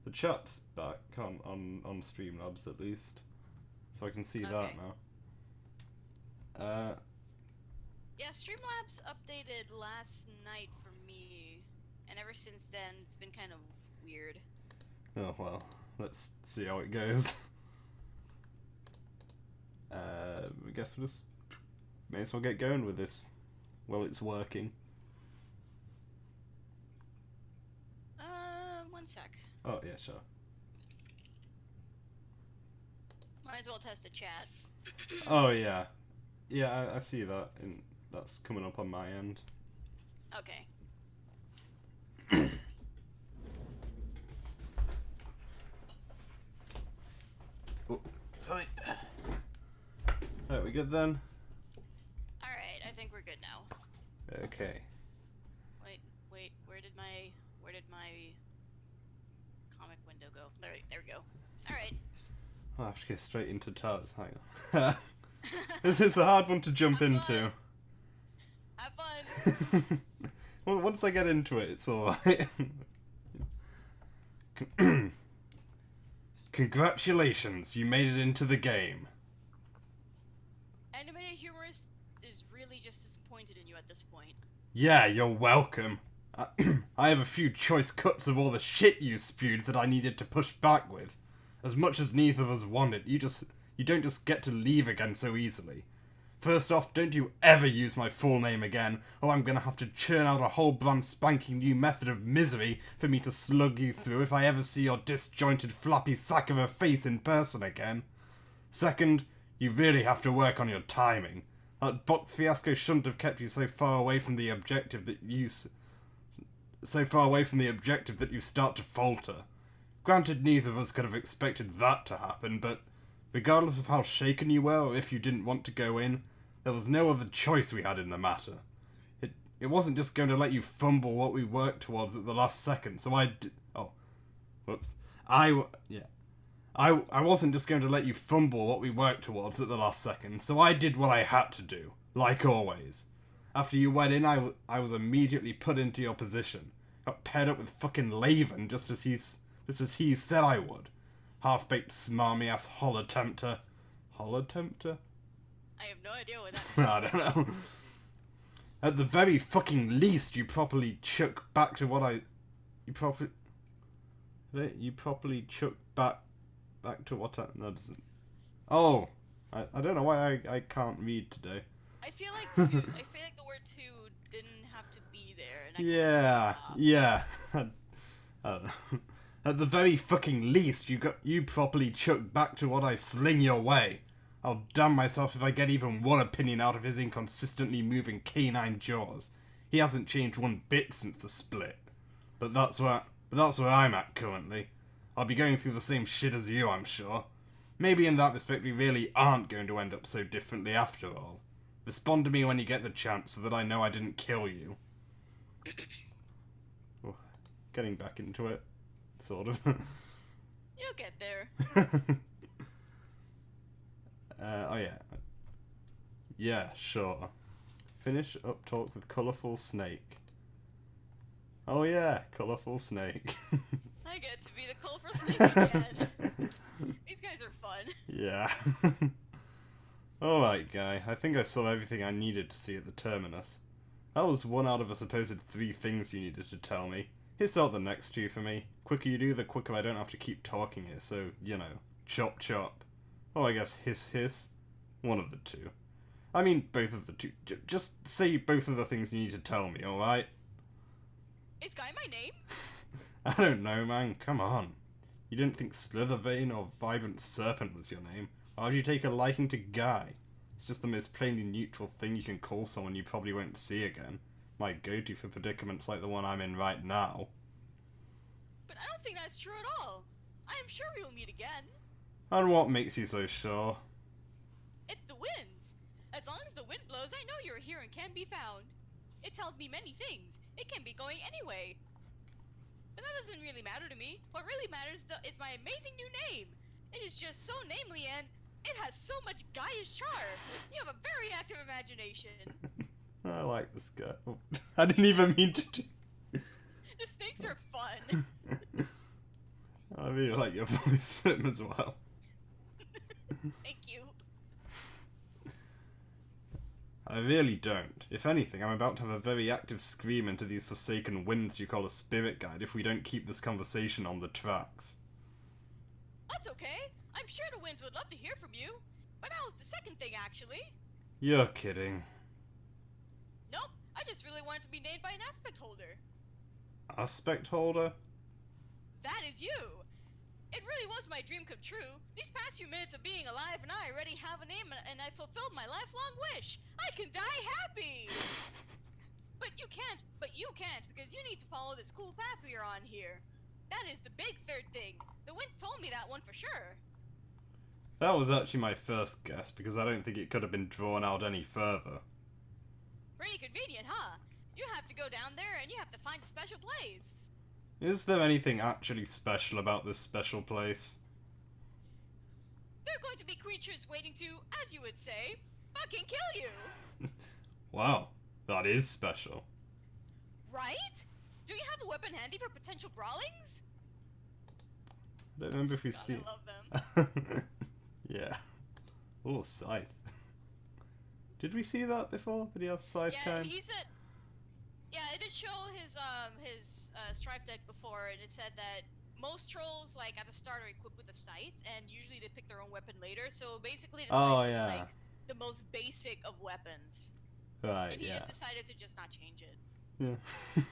The chat's back on Streamlabs at least, so I can see that now. Yeah, Streamlabs updated last night for me, and ever since then it's been kind of weird. Oh well, let's see how it goes. I guess we'll just may as well get going with this while it's working. One sec. Oh yeah, sure. Might as well test the chat. Oh yeah, yeah, I see that, and that's coming up on my end. Okay. Oh, sorry. Are we good then? Alright, I think we're good now. Okay. Wait, where did my comic window go? There we go. Alright. I'll have to get straight into tabs. Hang on. This is a hard one to jump Have into. Have fun! Well, once I get into it, it's alright. Congratulations, you made it into the game. Animated Humorist is really just disappointed in you at this point. Yeah, you're welcome. I have a few choice cuts of all the shit you spewed that I needed to push back with. As much as neither of us wanted, you don't just get to leave again so easily. First off, don't you ever use my full name again, or I'm gonna have to churn out a whole brand spanking new method of misery for me to slug you through if I ever see your disjointed flappy sack of a face in person again. Second, you really have to work on your timing. That box fiasco shouldn't have kept you so far away from the objective that you start to falter. Granted, neither of us could have expected that to happen, but regardless of how shaken you were or if you didn't want to go in, there was no other choice we had in the matter. It wasn't just going to let you fumble what we worked towards at the last second, so I wasn't just going to let you fumble what we worked towards at the last second, so I did what I had to do, like always. After you went in, I was immediately put into your position. Got paired up with fucking Laven just as he said I would. Half-baked smarmy ass holotempter. Holotempter? I have no idea what that I don't know. At the very fucking least, you properly chuck back to what I... You properly chuck back to what I... No, doesn't... Oh! I don't know why I can't read today. I feel like the word two didn't have to be there. And Yeah. I don't know. At the very fucking least, you properly chuck back to what I sling your way. I'll damn myself if I get even one opinion out of his inconsistently moving canine jaws. He hasn't changed one bit since the split. But that's where I'm at currently. I'll be going through the same shit as you, I'm sure. Maybe in that respect we really aren't going to end up so differently after all. Respond to me when you get the chance so that I know I didn't kill you. Oh, getting back into it. Sort of. You'll get there. Oh yeah. Yeah, sure. Finish up talk with Colourful Snake. Oh yeah, Colourful Snake. I get to be the colorful snake again. These guys are fun. Yeah. Alright, guy. I think I saw everything I needed to see at the terminus. That was one out of a supposed 3 things you needed to tell me. Hiss out the next 2 for me. Quicker you do, the quicker I don't have to keep talking here, so, you know, chop chop. Oh, I guess hiss hiss. One of the 2. I mean, both of the 2. Just say both of the things you need to tell me, alright? Is Guy my name? I don't know, man. Come on. You didn't think Slithervein or Vibrant Serpent was your name. Why would you take a liking to Guy? It's just the most plainly neutral thing you can call someone you probably won't see again. My go-to for predicaments like the one I'm in right now. But I don't think that's true at all. I am sure we will meet again. And what makes you so sure? It's the winds. As long as the wind blows, I know you're here and can be found. It tells me many things. It can be going anyway. But that doesn't really matter to me. What really matters is my amazing new name. It is just so namely and it has so much guyish charm. You have a very active imagination. I like this guy. Oh, I didn't even mean to do... The snakes are fun. really like your voice for him as well. Thank you. I really don't. If anything, I'm about to have a very active scream into these forsaken winds you call a spirit guide if we don't keep this conversation on the tracks. That's okay. I'm sure the winds would love to hear from you. But that was the second thing, actually. You're kidding. Nope, I just really wanted to be named by an aspect holder. Aspect holder? That is you! It really was my dream come true. These past few minutes of being alive and I already have a name and I fulfilled my lifelong wish. I can die happy! But you can't because you need to follow this cool path we are on here. That is the big third thing. The winds told me that one for sure. That was actually my first guess because I don't think it could have been drawn out any further. Pretty convenient, huh? You have to go down there and you have to find a special place. Is there anything actually special about this special place? There are going to be creatures waiting to, as you would say, fucking kill you! Wow, that is special. Right? Do you have a weapon handy for potential brawlings? I don't remember if we God, see. I love them. Yeah. Oh, scythe. Did we see that before? Did he have scythe Yeah, kind? he said. Yeah, it did show his strife deck before, and it said that most trolls, like at the start, are equipped with a scythe, and usually they pick their own weapon later. So basically, the scythe is like the most basic of weapons. Right. And he Yeah. just decided to just not change it. Yeah.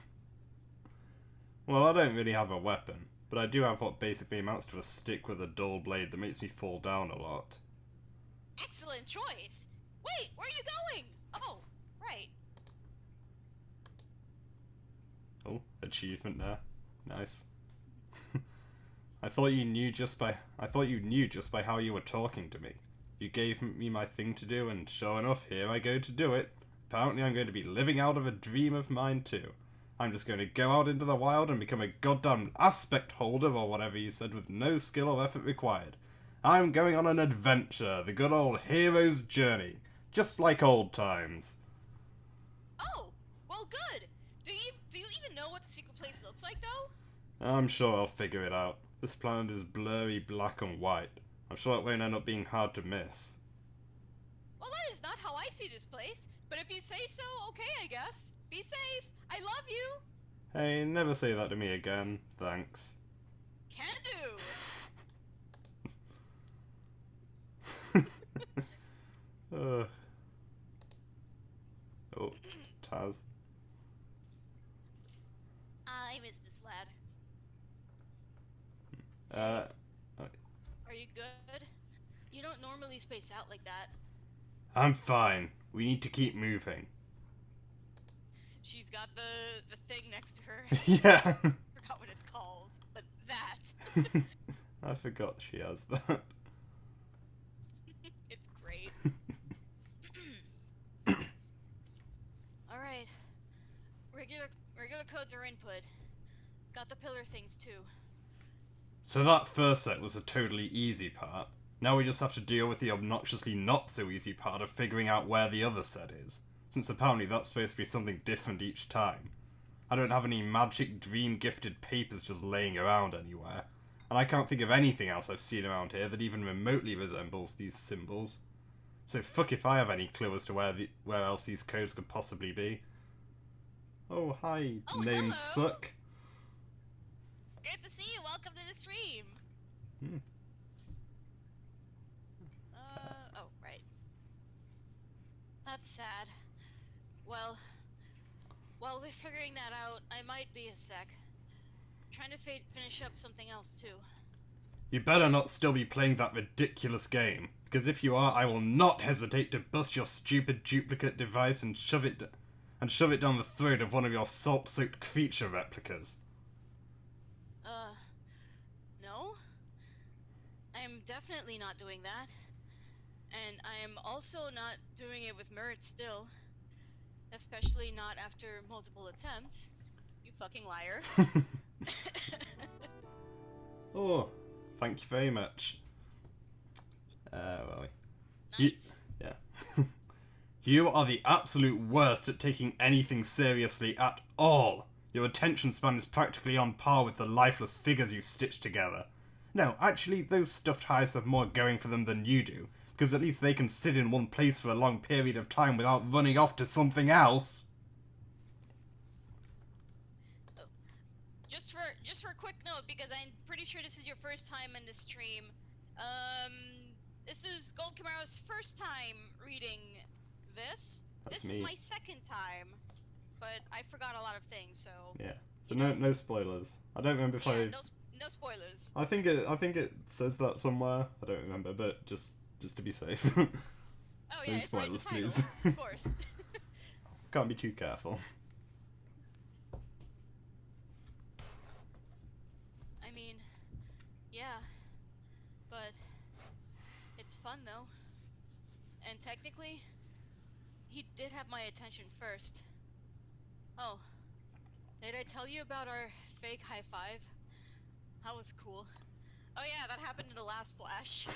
Well, I don't really have a weapon, but I do have what basically amounts to a stick with a dull blade that makes me fall down a lot. Excellent choice. Wait, where are you going? Oh, right. Oh, achievement there. Nice. I thought you knew just by how you were talking to me. You gave me my thing to do, and sure enough, here I go to do it. Apparently I'm going to be living out of a dream of mine too. I'm just going to go out into the wild and become a goddamn aspect holder or whatever you said with no skill or effort required. I'm going on an adventure, the good old hero's journey. Just like old times. Oh, well, good. Do you even know what the secret place looks like, though? I'm sure I'll figure it out. This planet is blurry black and white. I'm sure it won't end up being hard to miss. Well, that is not how I see this place. But if you say so, okay, I guess. Be safe. I love you. Hey, never say that to me again. Thanks. Can do. Oh, Taz. I miss this lad. Are you good? You don't normally space out like that. I'm fine. We need to keep moving. She's got the thing next to her. Yeah. Forgot what it's called, but that. I forgot she has that. It's great. All right. Regular codes are input. Got the pillar things too. So that first set was a totally easy part. Now we just have to deal with the obnoxiously not so easy part of figuring out where the other set is, since apparently that's supposed to be something different each time. I don't have any magic dream-gifted papers just laying around anywhere, and I can't think of anything else I've seen around here that even remotely resembles these symbols. So fuck if I have any clue as to where else these codes could possibly be. Oh, hi, Oh, names hello. suck. Good to see you. Welcome to the stream. Hmm. Oh, right. That's sad. Well, while we're figuring that out, I might be a sec. Trying to finish up something else too. You better not still be playing that ridiculous game, because if you are, I will not hesitate to bust your stupid duplicate device and shove it down the throat of one of your salt-soaked creature replicas. No? I'm definitely not doing that. And I am also not doing it with Merit still. Especially not after multiple attempts. You fucking liar. Oh, thank you very much. Nice. Yeah. You are the absolute worst at taking anything seriously at all. Your attention span is practically on par with the lifeless figures you stitch together. No, actually, those stuffed hives have more going for them than you do, because at least they can sit in one place for a long period of time without running off to something else. Just for a quick note, because I'm pretty sure this is your first time in the stream. This is Gold Kamara's first time reading this. That's this me. is my second time, but I forgot a lot of things, so Yeah. So no spoilers. I don't remember if I. No spoilers. I think it says that somewhere. I don't remember, but just to be safe. Oh yeah, No it's right in the spoilers, title, please. of course. Can't be too careful. I mean, yeah, but it's fun though. And technically, he did have my attention first. Oh, did I tell you about our fake high five? That was cool. Oh yeah, that happened in the last Flash.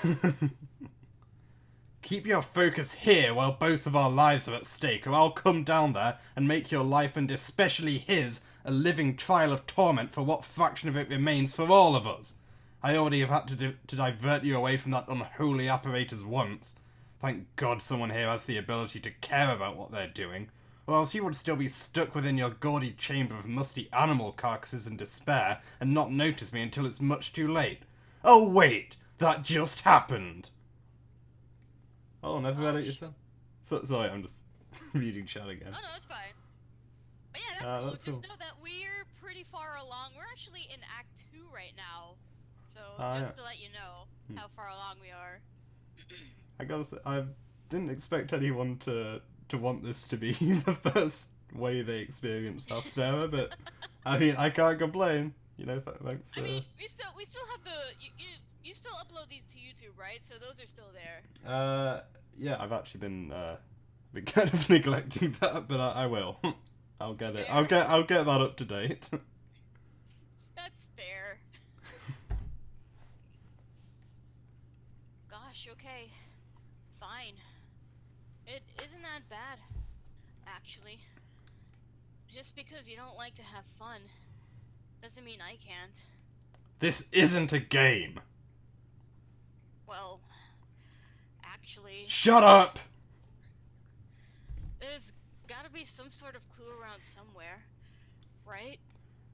Keep your focus here while both of our lives are at stake, or I'll come down there and make your life, and especially his, a living trial of torment for what fraction of it remains for all of us. I already have had to divert you away from that unholy apparatus once. Thank God someone here has the ability to care about what they're doing, or else you would still be stuck within your gaudy chamber of musty animal carcasses in despair and not notice me until it's much too late. Oh wait, that just happened! Oh, never read it yourself? Sorry, I'm just reading chat again. Oh no, that's fine. But yeah, that's cool. That's Just cool. know that we're pretty far along. We're actually in Act 2 right now. So, yeah. just to let you know how far along we are. I gotta say, I didn't expect anyone to want this to be the first way they experienced Astera, but I mean, I can't complain. You know, thanks for... I mean, we still have the... You still upload these to YouTube, right? So those are still there. Yeah, I've actually been kind of neglecting that, but I will. I'll get it. I'll get that up to date. That's fair. Gosh, okay. Fine. It isn't that bad, actually. Just because you don't like to have fun doesn't mean I can't. This isn't a game. Well, actually, Shut up! there's gotta be some sort of clue around somewhere, right?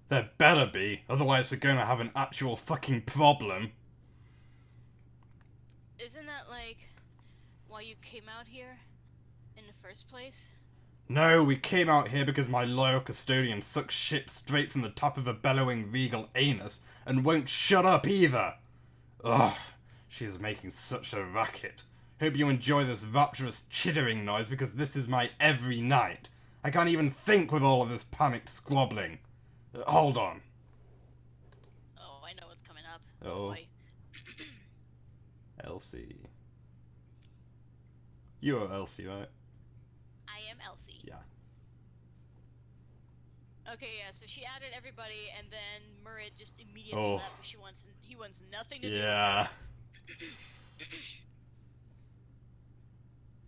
There better be, otherwise we're gonna have an actual fucking problem. Isn't that like why you came out here in the first place? No, we came out here because my loyal custodian sucks shit straight from the top of a bellowing regal anus and won't shut up either. Ugh, she's making such a racket. Hope you enjoy this rapturous chittering noise because this is my every night. I can't even think with all of this panicked squabbling. Hold on. Oh, I know what's coming up. Oh. Boy. Elsie. You are Elsie, right? I am Elsie. Yeah. Okay, yeah, so she added everybody, and then Murid just immediately left. He wants nothing to do with Yeah. it.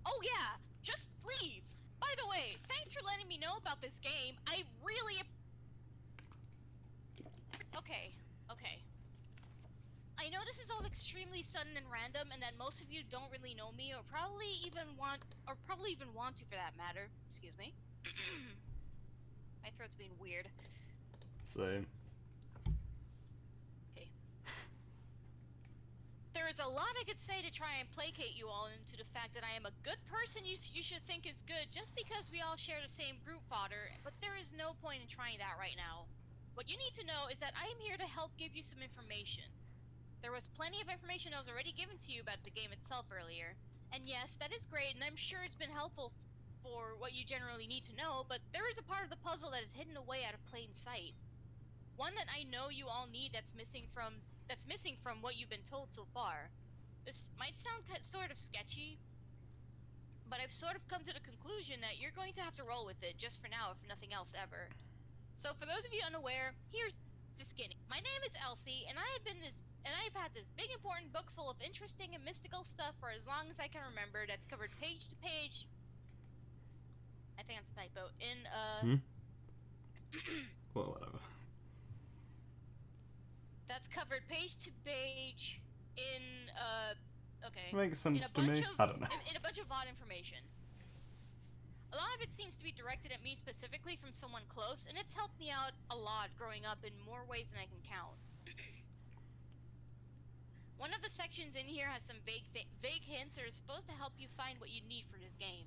Oh yeah, just leave. By the way, thanks for letting me know about this game. I really... Okay. I know this is all extremely sudden and random, and that most of you don't really know me, or probably even want to for that matter. Excuse me. My throat's being weird. Same. Okay. There is a lot I could say to try and placate you all into the fact that I am a good person you should think is good just because we all share the same group fodder, but there is no point in trying that right now. What you need to know is that I am here to help give you some information. There was plenty of information that was already given to you about the game itself earlier. And yes, that is great, and I'm sure it's been helpful for what you generally need to know, but there is a part of the puzzle that is hidden away out of plain sight. One that I know you all need that's missing from what you've been told so far. This might sound sort of sketchy, but I've sort of come to the conclusion that you're going to have to roll with it, just for now, if nothing else ever. So for those of you unaware, here's the skinny. My name is Elsie, and I've had this big important book full of interesting and mystical stuff for as long as I can remember that's covered page to page. I think that's a typo. Well, whatever. That's covered page to page in, okay. Makes In a sense to me. bunch I don't know. in a bunch of odd information. A lot of it seems to be directed at me specifically from someone close, and it's helped me out a lot growing up in more ways than I can count. One of the sections in here has some vague hints that are supposed to help you find what you need for this game.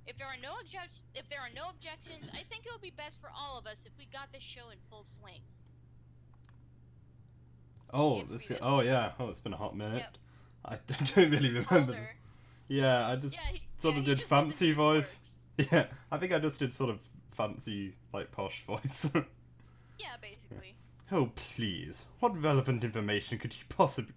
If there are no objections, I think it would be best for all of us if we got this show in full swing. Oh, You have to this. read this. Oh yeah. Oh, it's been a hot minute. Yep. I don't really remember. Older. Yeah, I just sort of he did just doesn't fancy use voice. words. Yeah, I think I just did sort of fancy, like, posh voice. Yeah, basically. Oh, please. What relevant information could you possibly...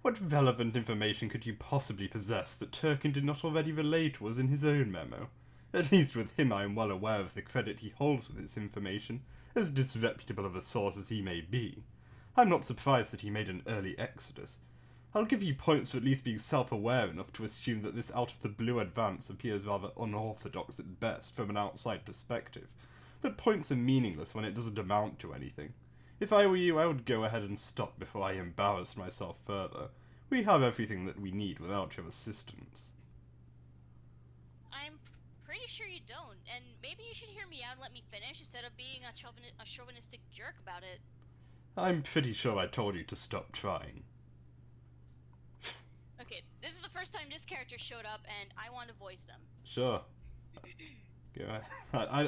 What relevant information could you possibly possess that Turkin did not already relay to us in his own memo? At least with him I am well aware of the credit he holds with this information, as disreputable of a source as he may be. I'm not surprised that he made an early exodus. I'll give you points for at least being self-aware enough to assume that this out-of-the-blue advance appears rather unorthodox at best from an outside perspective, but points are meaningless when it doesn't amount to anything. If I were you, I would go ahead and stop before I embarrassed myself further. We have everything that we need without your assistance. I'm pretty sure you don't, and maybe you should hear me out and let me finish instead of being a chauvinistic jerk about it. I'm pretty sure I told you to stop trying. Okay, this is the first time this character showed up, and I want to voice them. Sure. Go ahead.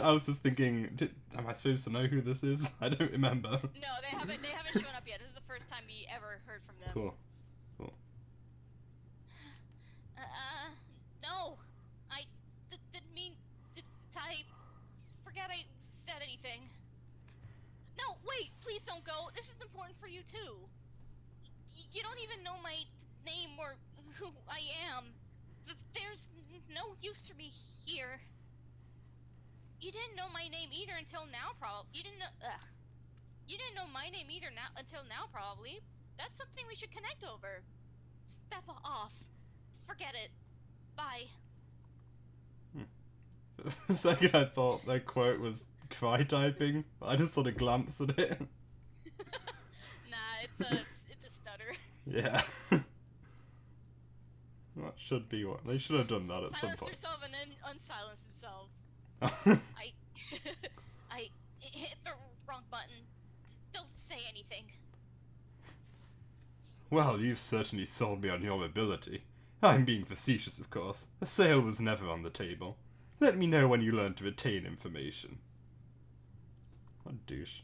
I was just thinking, am I supposed to know who this is? I don't remember. No, they haven't shown up yet. This is the first time we ever heard from them. Cool. Cool. No. I didn't mean to type. Forget I said anything. No, wait, please don't go. This is important for you too. You don't even know my name or who I am. There's no use for me here. You didn't know my name either until now, probably. You didn't know my name either until now, probably. That's something we should connect over. Step off. Forget it. Bye. For a second I thought that quote was cry typing. I just sort of glanced at it. Nah, it's a stutter. Yeah. That should be what they should have done that at some Silenced point. herself and then unsilenced himself. I hit the wrong button. Don't say anything. Well, you've certainly sold me on your ability. I'm being facetious, of course. A sale was never on the table. Let me know when you learn to retain information. What a douche.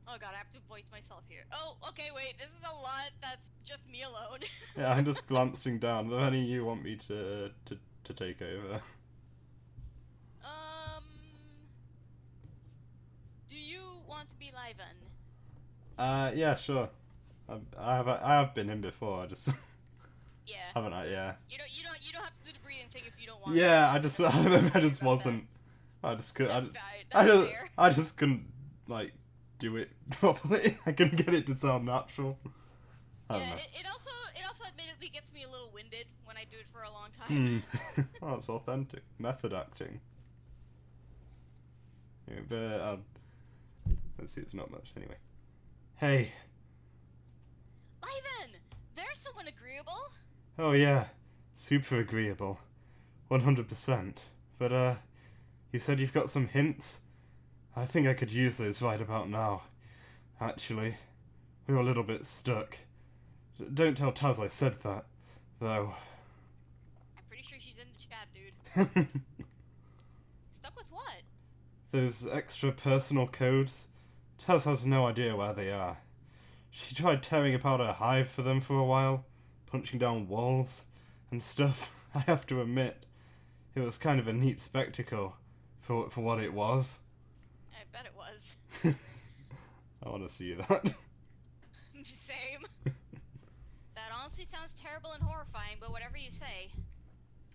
Oh god, I have to voice myself here. Oh, okay, wait, this is a lot that's just me alone. Yeah, I'm just glancing down. Are there any you want me to take over? Do you want to be Liven? Yeah, sure. I have been in before. I just Yeah. haven't. Yeah. You don't have to do the breathing thing if you don't want. Yeah, to. I just About wasn't. I just couldn't. That's fine. That's fair. I just couldn't like do it properly. I couldn't get it to sound natural. I don't know. It also admittedly gets me a little winded when I do it for a long time. Oh, that's authentic. Method acting. Yeah, but let's see, it's not much anyway. Hey. Ivan, there's someone agreeable. Oh yeah, super agreeable, 100%. But you said you've got some hints. I think I could use those right about now. Actually, we were a little bit stuck. Don't tell Taz I said that, though. I'm pretty sure she's in the chat, dude. Stuck with what? Those extra personal codes. Taz has no idea where they are. She tried tearing apart her hive for them for a while, punching down walls and stuff. I have to admit, it was kind of a neat spectacle for what it was. I bet it was. I want to see that. Same. That honestly sounds terrible and horrifying, but whatever you say.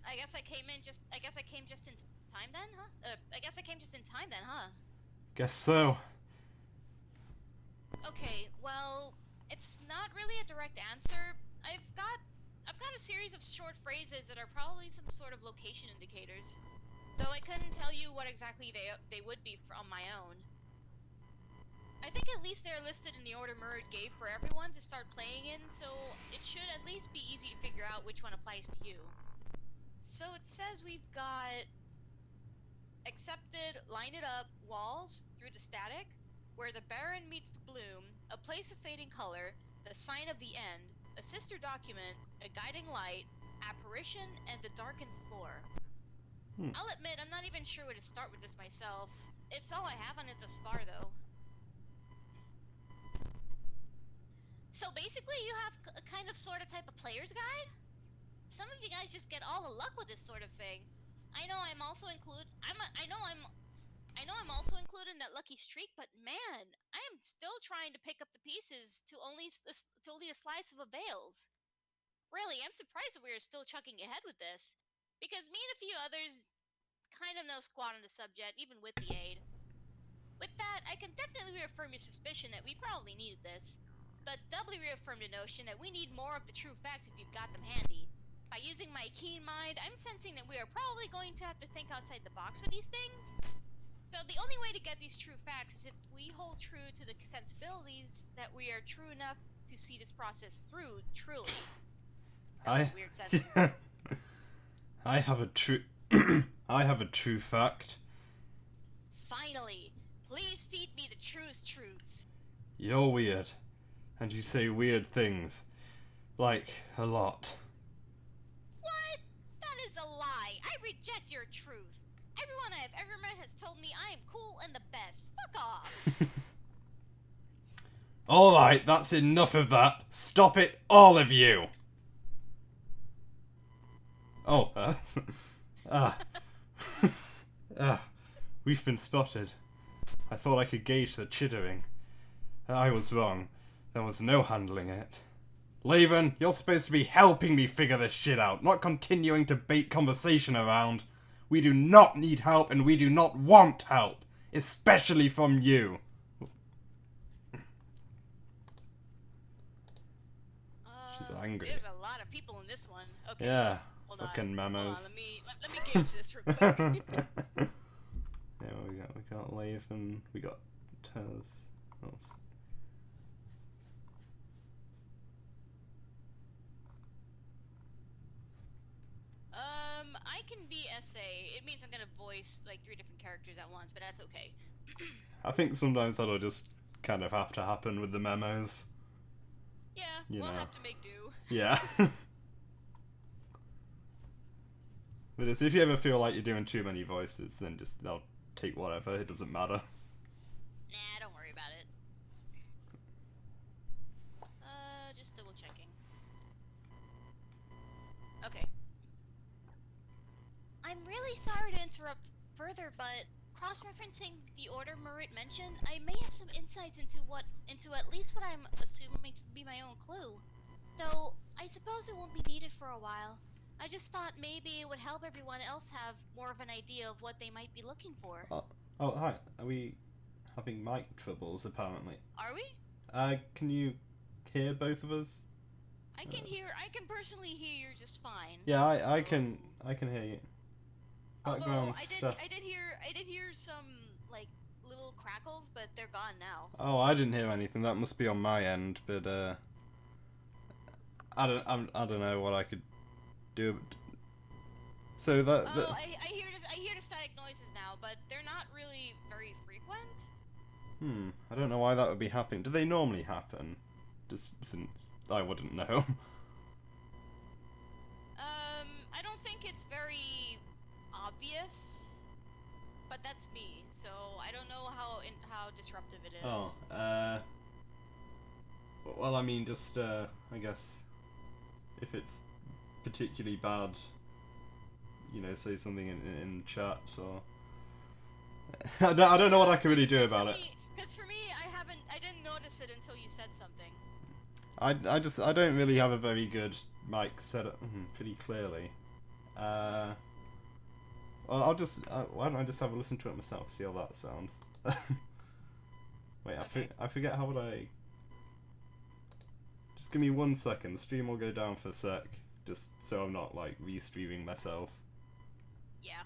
I guess I came just in time then, huh? I guess I came just in time then, huh? Guess so. Okay, well, it's not really a direct answer. I've got a series of short phrases that are probably some sort of location indicators. Though I couldn't tell you what exactly they would be on my own. I think at least they're listed in the order Murad gave for everyone to start playing in, so it should at least be easy to figure out which one applies to you. So it says we've got accepted, line it up, walls through the static, where the Baron meets the Bloom, a place of fading color, the sign of the end, a sister document, a guiding light, apparition, and the darkened floor. I'll admit, I'm not even sure where to start with this myself. It's all I have on it thus far, though. So basically, you have a kind of sort of type of player's guide? Some of you guys just get all the luck with this sort of thing. I know I'm also included in that lucky streak, but man, I am still trying to pick up the pieces to only a slice of avails. Really, I'm surprised that we are still chugging ahead with this, because me and a few others kind of know squat on the subject, even with the aid. With that, I can definitely reaffirm your suspicion that we probably needed this, but doubly reaffirm the notion that we need more of the true facts if you've got them handy. By using my keen mind, I'm sensing that we are probably going to have to think outside the box for these things. So the only way to get these true facts is if we hold true to the sensibilities that we are true enough to see this process through, truly. That was a weird sentence. I have a true fact. Finally, please feed me the truest truths. You're weird. And you say weird things. Like, a lot. What? That is a lie. I reject your truth. Everyone I have ever met has told me I am cool and the best. Fuck off. Alright, that's enough of that. Stop it, all of you! Oh, we've been spotted. I thought I could gauge the chittering. I was wrong. There was no handling it. Laven, you're supposed to be helping me figure this shit out, not continuing to bait conversation around. We do not need help, and we do not want help. Especially from you. She's angry. There's a lot of people in this one. Okay. Yeah. Hold Fucking on. memos. Hold on, let me gauge this real quick. Yeah, we got Laven, we got Tez. I can be SA. It means I'm gonna voice like 3 different characters at once, but that's okay. I think sometimes that'll just kind of have to happen with the memos. Yeah, You we'll know. have to make do. Yeah. But if you ever feel like you're doing too many voices, then just they'll take whatever. It doesn't matter. Nah, don't worry about it. Just double checking. Okay. I'm really sorry to interrupt further, but cross-referencing the order Murad mentioned, I may have some insights into at least what I'm assuming to be my own clue. Though, I suppose it won't be needed for a while. I just thought maybe it would help everyone else have more of an idea of what they might be looking for. Oh, hi. Are we having mic troubles, apparently? Are we? Can you hear both of us? I can personally hear you just fine. Yeah, I can hear you. Although Stuff. I did hear some like little crackles, but they're gone now. Oh, I didn't hear anything. That must be on my end, but I don't know what I could do. So that. Oh, I hear the static noises now, but they're not really very frequent. I don't know why that would be happening. Do they normally happen? Just since I wouldn't know. I don't think it's very obvious, but that's me, so I don't know how disruptive it is. Oh, well, I mean, just, I guess, if it's particularly bad, you know, say something in chat, or... I don't know what I can really do about it. Because for me, I didn't notice it until you said something. I don't really have a very good mic set up pretty clearly. Well, I'll just, why don't I just have a listen to it myself, see how that sounds. Wait, Okay. I forget how would I... Just give me 1 second, the stream will go down for a sec, just so I'm not, like, re-streaming myself. Yeah.